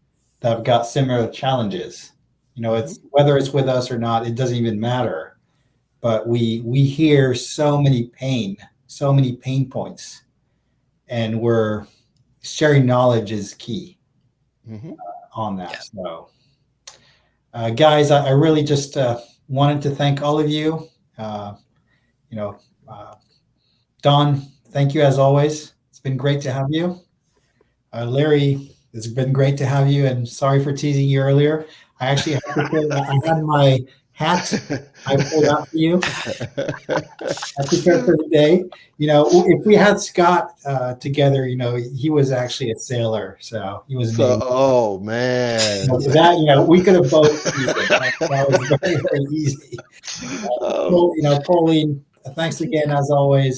that have got similar challenges. It's whether it's with us or not, it doesn't even matter. But we hear so many pain points, and we're sharing knowledge is key on that. Yeah. So, guys, I really just wanted to thank all of you. Don, thank you as always. It's been great to have you. Larry, it's been great to have you, and sorry for teasing you earlier. I actually had my hat I pulled out for you. I prepared for the day. If we had Scott together, he was actually a sailor, so he was. Oh man, that we could have both. That was very, very easy. Pauline, thanks again as always.